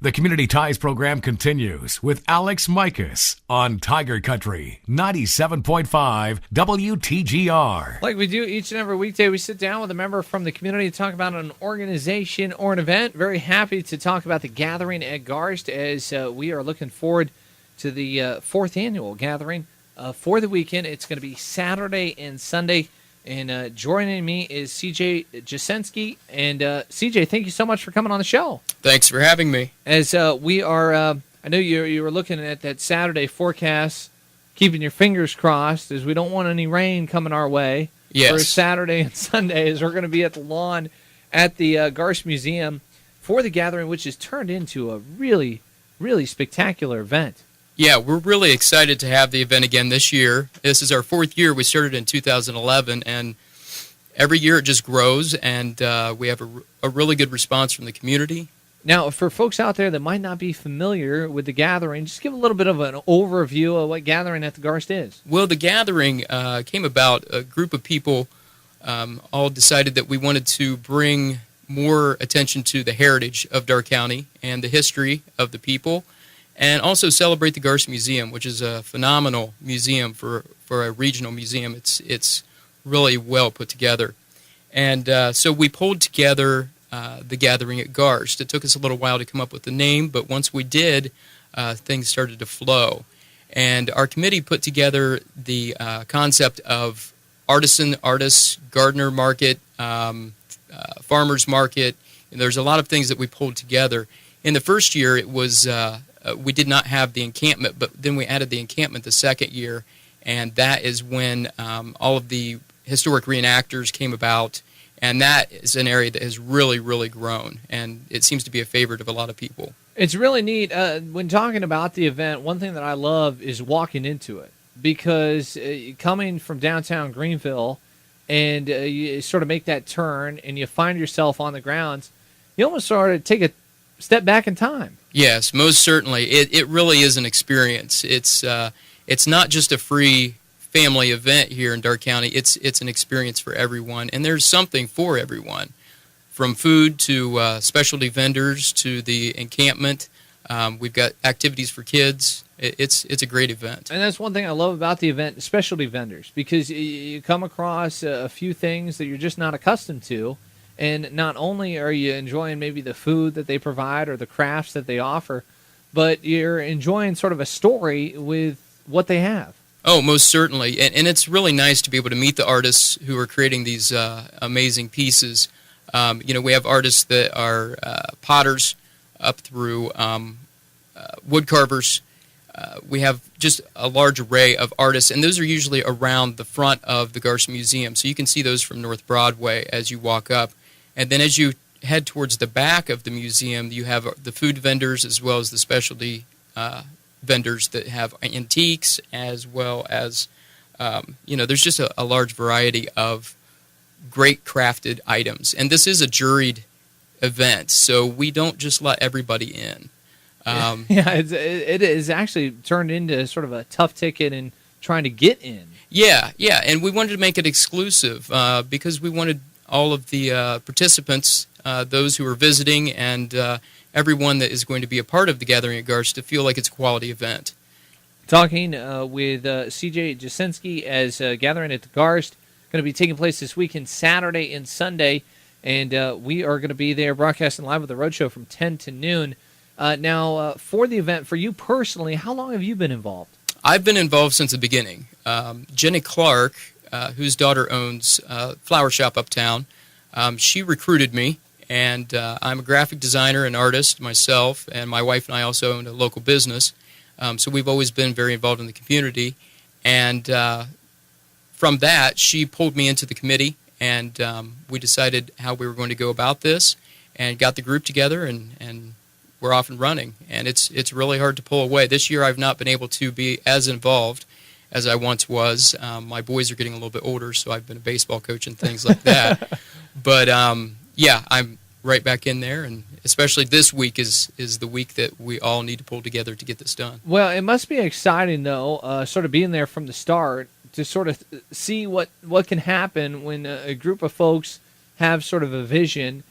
The Community Ties program continues with Alex Mikos on Tiger Country 97.5 WTGR. Like we do each and every weekday, we sit down with a member from the community to talk about an organization or an event. Very happy to talk about the gathering at Garst as we are looking forward to the fourth annual gathering for the weekend. It's going to be Saturday and Sunday. And joining me is CJ Jasenski. And CJ, thank you so much for coming on the show. Thanks for having me. As we are, I know you were looking at that Saturday forecast, keeping your fingers crossed, as we don't want any rain coming our way. Yes. For Saturday and Sunday, as we're going to be at the lawn at the Garst Museum for the gathering, which has turned into a really, really spectacular event. Yeah, we're really excited to have the event again this year. This is our fourth year. We started in 2011, and every year it just grows, and we have a really good response from the community. Now, for folks out there that might not be familiar with the gathering, just give a little bit of an overview of what gathering at the Garst is. Well, the gathering came about. A group of people all decided that we wanted to bring more attention to the heritage of Darke County and the history of the people, and also celebrate the Garst Museum, which is a phenomenal museum for a regional museum. It's really well put together. And so we pulled together the gathering at Garst. It took us a little while to come up with the name, but once we did, things started to flow. And our committee put together the concept of artists, gardener market, farmers market. And there's a lot of things that we pulled together. In the first year, it was we did not have the encampment, but then we added the encampment the second year, and that is when all of the historic reenactors came about, and that is an area that has really, really grown, and it seems to be a favorite of a lot of people. It's really neat. When talking about the event, one thing that I love is walking into it, because coming from downtown Greenville and you sort of make that turn and you find yourself on the grounds, you almost sort of take a step back in time. Yes, most certainly. It really is an experience. It's not just a free family event here in Darke County. It's an experience for everyone, and there's something for everyone, from food to specialty vendors to the encampment. We've got activities for kids. It's a great event. And that's one thing I love about the event, specialty vendors, because you come across a few things that you're just not accustomed to. And not only are you enjoying maybe the food that they provide or the crafts that they offer, but you're enjoying sort of a story with what they have. Oh, most certainly. And it's really nice to be able to meet the artists who are creating these amazing pieces. We have artists that are potters up through wood carvers. We have just a large array of artists, and those are usually around the front of the Garst Museum. So you can see those from North Broadway as you walk up. And then as you head towards the back of the museum, you have the food vendors as well as the specialty vendors that have antiques, as well as, there's just a large variety of great crafted items. And this is a juried event, so we don't just let everybody in. It is actually turned into sort of a tough ticket in trying to get in. Yeah, and we wanted to make it exclusive because we wanted all of the participants, those who are visiting, and everyone that is going to be a part of the gathering at Garst to feel like it's a quality event. Talking with CJ Jasenski as gathering at the Garst, going to be taking place this weekend, Saturday and Sunday, and we are going to be there broadcasting live with the Roadshow from 10 to noon. Now, for the event, for you personally, how long have you been involved? I've been involved since the beginning. Jenny Clark, whose daughter owns a flower shop uptown, she recruited me, and I'm a graphic designer and artist myself, and my wife and I also own a local business, so we've always been very involved in the community, and from that, she pulled me into the committee, and we decided how we were going to go about this, and got the group together, and we're off and running, and it's really hard to pull away. This year I've not been able to be as involved as I once was. My boys are getting a little bit older, so I've been a baseball coach and things like that. But, I'm right back in there, and especially this week is the week that we all need to pull together to get this done. Well, it must be exciting, though, sort of being there from the start to sort of see what can happen when a group of folks have sort of a vision,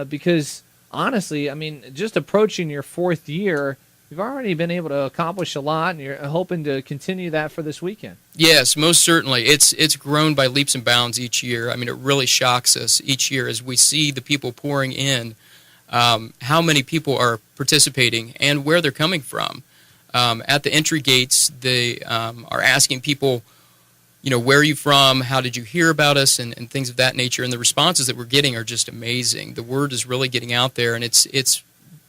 because honestly, I mean, just approaching your 4th year, you've already been able to accomplish a lot, and you're hoping to continue that for this weekend. Yes, most certainly. It's grown by leaps and bounds each year. I mean, it really shocks us each year as we see the people pouring in, how many people are participating and where they're coming from. At the entry gates, they are asking people, where are you from? How did you hear about us? And things of that nature. And the responses that we're getting are just amazing. The word is really getting out there, and it's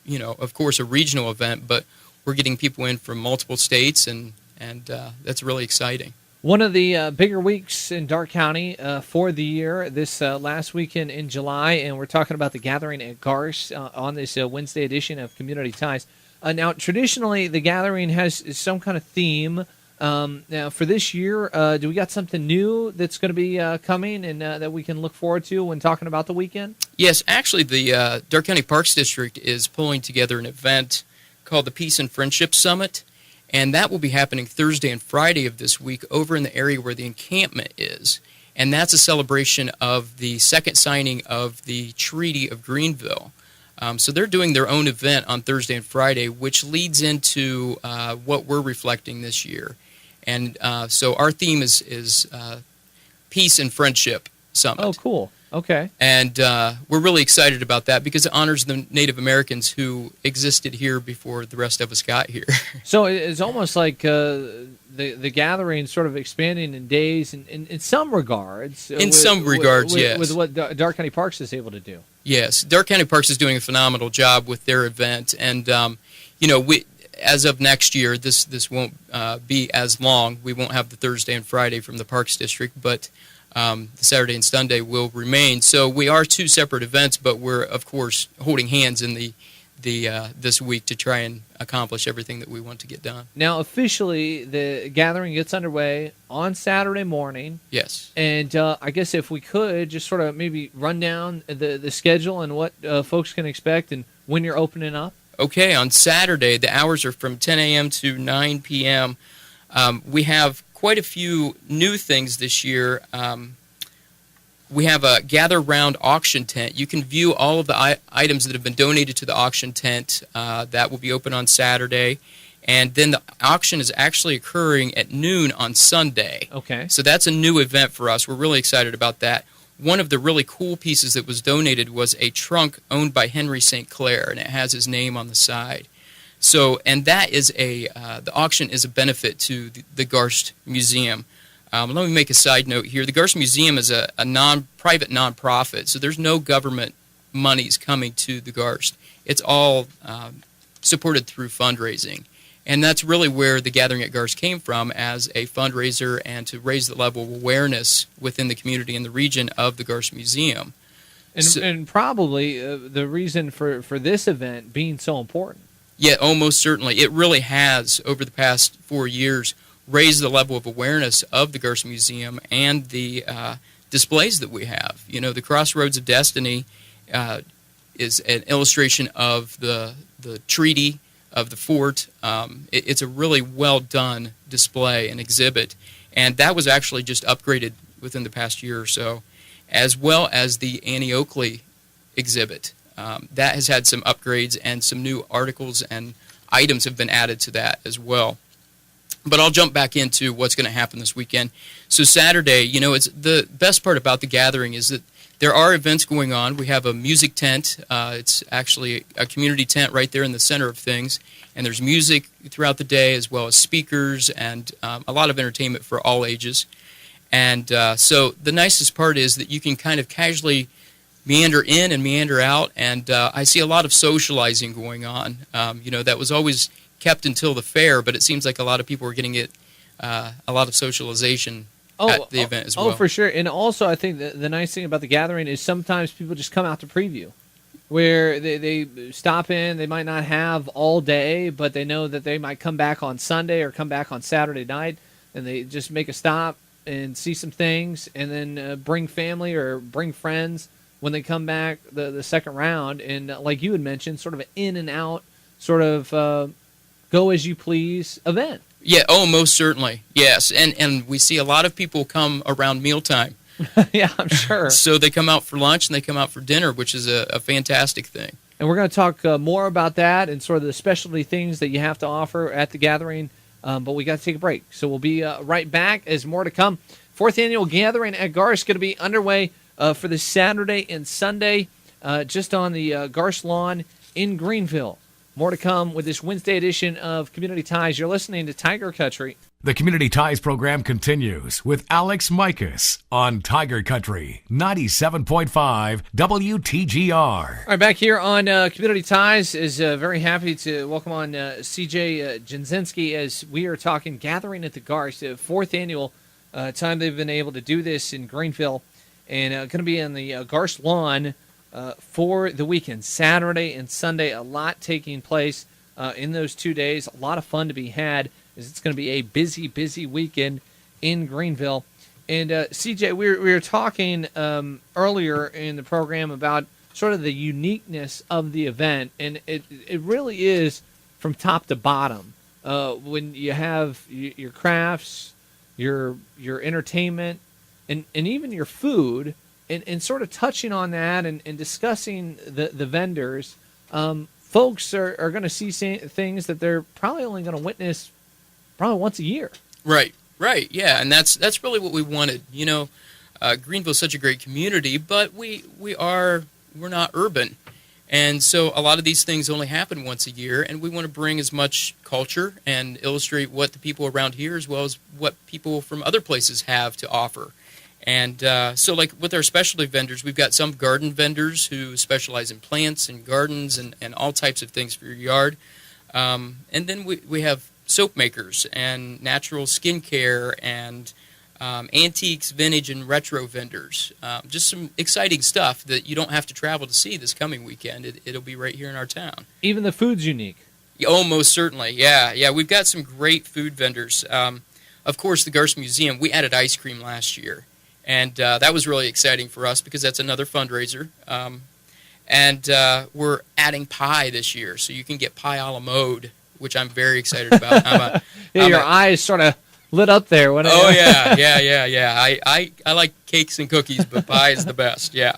of course, a regional event, but we're getting people in from multiple states, and that's really exciting. One of the bigger weeks in Darke County for the year, this last weekend in July, and we're talking about the gathering at Garst on this Wednesday edition of Community Ties. Now, traditionally, the gathering has some kind of theme. Now, for this year, do we got something new that's going to be coming and that we can look forward to when talking about the weekend? Yes, actually, the Darke County Parks District is pulling together an event called the Peace and Friendship Summit, and that will be happening Thursday and Friday of this week over in the area where the encampment is. And that's a celebration of the second signing of the Treaty of Greenville. So they're doing their own event on Thursday and Friday, which leads into what we're reflecting this year. And so our theme is Peace and Friendship Summit. Oh, cool. Okay. And we're really excited about that because it honors the Native Americans who existed here before the rest of us got here. So it's almost like the gathering sort of expanding in days in some regards. Yes. With what Darke County Parks is able to do. Yes. Darke County Parks is doing a phenomenal job with their event. And, we as of next year, this won't be as long. We won't have the Thursday and Friday from the Parks District, but the Saturday and Sunday will remain. So we are two separate events, but we're, of course, holding hands in the this week to try and accomplish everything that we want to get done. Now, officially, the gathering gets underway on Saturday morning. Yes. And I guess if we could just sort of maybe run down the schedule and what folks can expect and when you're opening up. Okay, on Saturday, the hours are from 10 a.m. to 9 p.m. We have quite a few new things this year. We have a gather round auction tent. You can view all of the items that have been donated to the auction tent. That will be open on Saturday. And then the auction is actually occurring at noon on Sunday. Okay. So that's a new event for us. We're really excited about that. One of the really cool pieces that was donated was a trunk owned by Henry St. Clair, and it has his name on the side. So, and that is the auction is a benefit to the Garst Museum. Let me make a side note here. The Garst Museum is a private nonprofit, so there's no government monies coming to the Garst. It's all supported through fundraising. And that's really where the Gathering at Garst came from, as a fundraiser and to raise the level of awareness within the community and the region of the Garst Museum. And probably the reason for this event being so important. Yeah, most certainly. It really has, over the past 4 years, raised the level of awareness of the Garst Museum and the displays that we have. You know, the Crossroads of Destiny is an illustration of the treaty of the fort. It's a really well-done display and exhibit, and that was actually just upgraded within the past year or so, as well as the Annie Oakley exhibit. That has had some upgrades, and some new articles and items have been added to that as well. But I'll jump back into what's going to happen this weekend. So Saturday, you know, it's the best part about the gathering is that there are events going on. We have a music tent. It's actually a community tent right there in the center of things. And there's music throughout the day, as well as speakers and a lot of entertainment for all ages. And so the nicest part is that you can kind of casually meander in and meander out. And I see a lot of socializing going on. You know, that was always kept until the fair, but it seems like a lot of people are getting it, a lot of socialization at the event as well. Oh, for sure. And also, I think the nice thing about the gathering is sometimes people just come out to preview, where they stop in. They might not have all day, but they know that they might come back on Sunday or come back on Saturday night, and they just make a stop and see some things, and then bring family or bring friends when they come back the second round. And like you had mentioned, sort of an in and out, sort of go as you please event. Yeah, most certainly, yes. And we see a lot of people come around mealtime. Yeah, I'm sure. So they come out for lunch and they come out for dinner, which is a fantastic thing. And we're going to talk more about that and sort of the specialty things that you have to offer at the gathering. But we got to take a break. So we'll be right back as more to come. Fourth annual gathering at Garst going to be underway for this Saturday and Sunday just on the Garst lawn in Greenville. More to come with this Wednesday edition of Community Ties. You're listening to Tiger Country. The Community Ties program continues with Alex Mikos on Tiger Country 97.5 WTGR. All right, back here on Community Ties is very happy to welcome on CJ Jasenski as we are talking gathering at the Garst, the fourth annual time they've been able to do this in Greenville, and going to be on the Garst lawn for the weekend, Saturday and Sunday. A lot taking place in those 2 days. A lot of fun to be had. It's going to be a busy, busy weekend in Greenville. And CJ, we were talking earlier in the program about sort of the uniqueness of the event, and it really is from top to bottom. When you have your crafts, your entertainment, and even your food, and sort of touching on that and discussing the vendors, folks are going to see things that they're probably only going to witness probably once a year. Right, yeah, and that's really what we wanted. You know, Greenville's such a great community, but we're not urban, and so a lot of these things only happen once a year, and we want to bring as much culture and illustrate what the people around here as well as what people from other places have to offer. And so, like with our specialty vendors, we've got some garden vendors who specialize in plants and gardens and all types of things for your yard, and then we have soap makers and natural skincare and antiques, vintage, and retro vendors. Just some exciting stuff that you don't have to travel to see this coming weekend. It'll be right here in our town. Even the food's unique. Oh, most certainly. Yeah. We've got some great food vendors. Of course, the Garst Museum, we added ice cream last year. And that was really exciting for us because that's another fundraiser. And we're adding pie this year, so you can get pie a la mode, which I'm very excited about. Your eyes sort of lit up there. Oh, yeah. I like cakes and cookies, but pie is the best, yeah.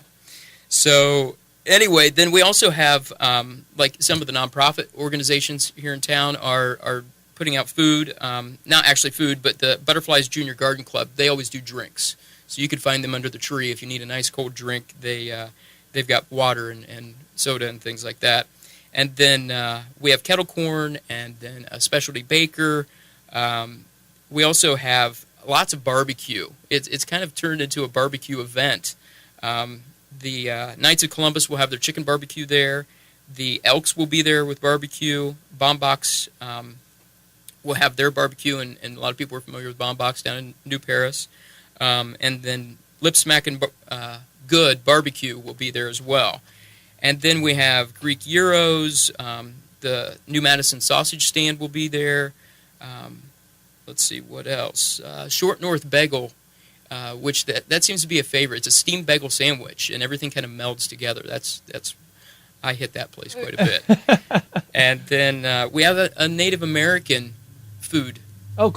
So anyway, then we also have, like some of the nonprofit organizations here in town are putting out food. Not actually food, but the Butterflies Junior Garden Club, they always do drinks. So you can find them under the tree if you need a nice cold drink. They've got water and soda and things like that. And then we have kettle corn and then a specialty baker. We also have lots of barbecue. It's kind of turned into a barbecue event. The Knights of Columbus will have their chicken barbecue there. The Elks will be there with barbecue. Bombbox will have their barbecue, and a lot of people are familiar with Bombbox down in New Paris. And then Lip Smackin' Good Barbecue will be there as well. And then we have Greek Gyros. The New Madison Sausage Stand will be there. Let's see, what else? Short North Bagel, which that seems to be a favorite. It's a steamed bagel sandwich, and everything kind of melds together. That's I hit that place quite a bit. And then we have a Native American food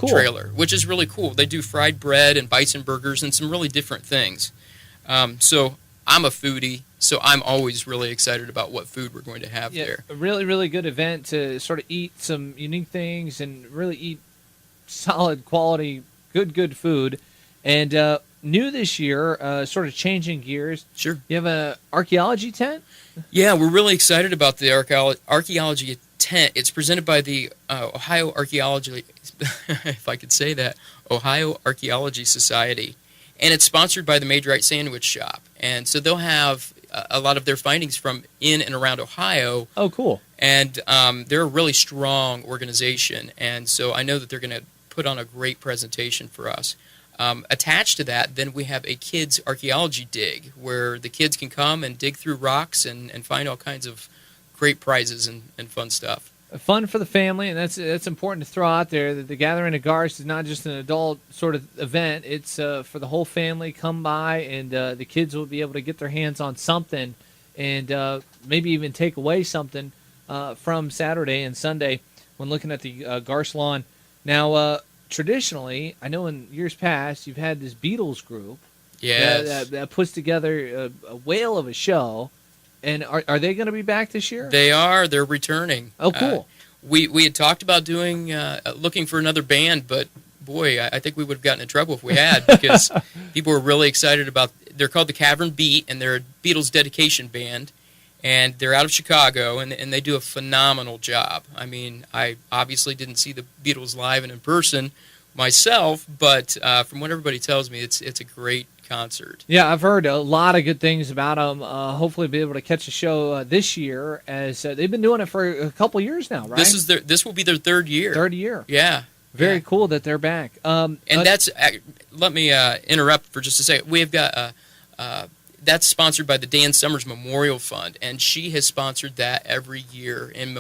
trailer, which is really cool. They do fried bread and bison burgers and some really different things. So I'm a foodie, so I'm always really excited about what food we're going to have there. A really, really good event to sort of eat some unique things and really eat solid quality, good food. And new this year, sort of changing gears. Sure. You have an archaeology tent? Yeah, we're really excited about the archaeology tent. It's presented by the Ohio Archaeology, if I could say that, Ohio Archaeology Society. And it's sponsored by the Maid-Rite Sandwich Shop. And so they'll have a lot of their findings from in and around Ohio. Oh, cool. And they're a really strong organization. And so I know that they're going to put on a great presentation for us. Attached to that, then we have a kids' archaeology dig, where the kids can come and dig through rocks and find all kinds of great prizes and fun stuff. Fun for the family, and that's important to throw out there. That the Gathering of Garst is not just an adult sort of event. It's for the whole family. Come by, and the kids will be able to get their hands on something and maybe even take away something from Saturday and Sunday when looking at the Garst lawn. Now, traditionally, I know in years past, you've had this Beatles group Yes. that puts together a whale of a show. And are they going to be back this year? They are. They're returning. Oh, cool. We had talked about doing looking for another band, but boy, I think we would have gotten in trouble if we had, because people were really excited about. They're called the Cavern Beat, and they're a Beatles dedication band, and they're out of Chicago, and they do a phenomenal job. I mean, I obviously didn't see the Beatles live and in person myself, but from what everybody tells me, it's a great concert. Yeah, I've heard a lot of good things about them. Hopefully, be able to catch a show this year, as they've been doing it for a couple years now, right? This will be their third year. Third year. Yeah. Very cool that they're back. And that's. Let me interrupt for just a second. We've got that's sponsored by the Dan Summers Memorial Fund, and she has sponsored that every year in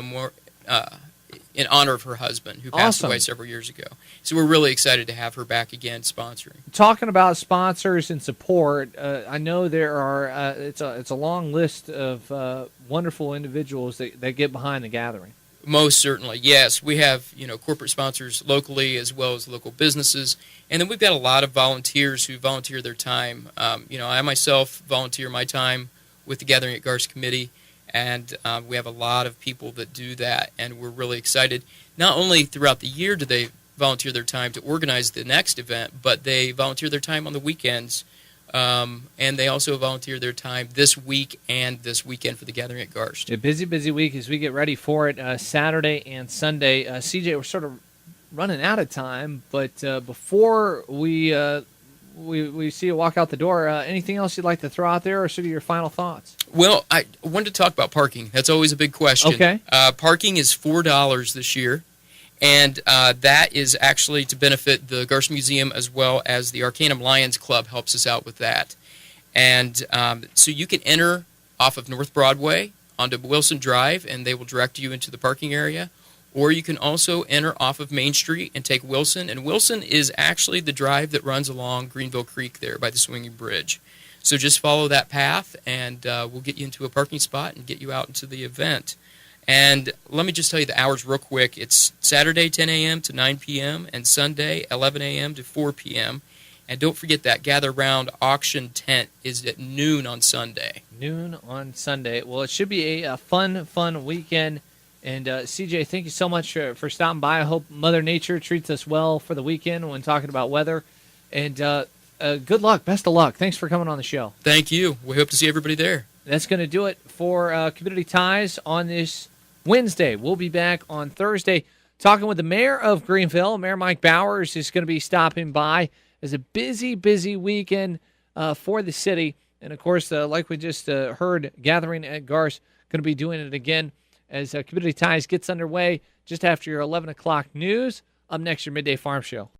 honor of her husband, who passed away several years ago. So we're really excited to have her back again sponsoring. Talking about sponsors and support, I know there are. It's a long list of wonderful individuals that get behind the gathering. Most certainly, yes. We have corporate sponsors locally as well as local businesses, and then we've got a lot of volunteers who volunteer their time. I myself volunteer my time with the Gathering at Garst Committee, and we have a lot of people that do that, and we're really excited. Not only throughout the year do they volunteer their time to organize the next event, but they volunteer their time on the weekends, and they also volunteer their time this week and this weekend for the Gathering at Garst. A busy week as we get ready for it, Saturday and Sunday. CJ, we're sort of running out of time, but before we see you walk out the door, anything else you'd like to throw out there, or sort of your final thoughts? Well, I wanted to talk about parking. That's always a big question. Okay. Parking is $4 this year, and that is actually to benefit the Garst Museum, as well as the Arcanum Lions Club helps us out with that. And so you can enter off of North Broadway onto Wilson Drive, and they will direct you into the parking area. Or you can also enter off of Main Street and take Wilson. And Wilson is actually the drive that runs along Greenville Creek there by the swinging bridge. So just follow that path, and we'll get you into a parking spot and get you out into the event. And let me just tell you the hours real quick. It's Saturday 10 a.m. to 9 p.m. and Sunday 11 a.m. to 4 p.m. And don't forget that Gather Round auction tent is at noon on Sunday. Noon on Sunday. Well, it should be a fun weekend. And CJ, thank you so much for stopping by. I hope Mother Nature treats us well for the weekend when talking about weather. And good luck. Best of luck. Thanks for coming on the show. Thank you. We hope to see everybody there. That's going to do it for Community Ties on this Wednesday. We'll be back on Thursday talking with the mayor of Greenville. Mayor Mike Bowers is going to be stopping by. It's a busy weekend for the city. And, of course, like we just heard, Gathering at Garst going to be doing it again as Community Ties gets underway just after your 11 o'clock news. Up next, your Midday Farm Show.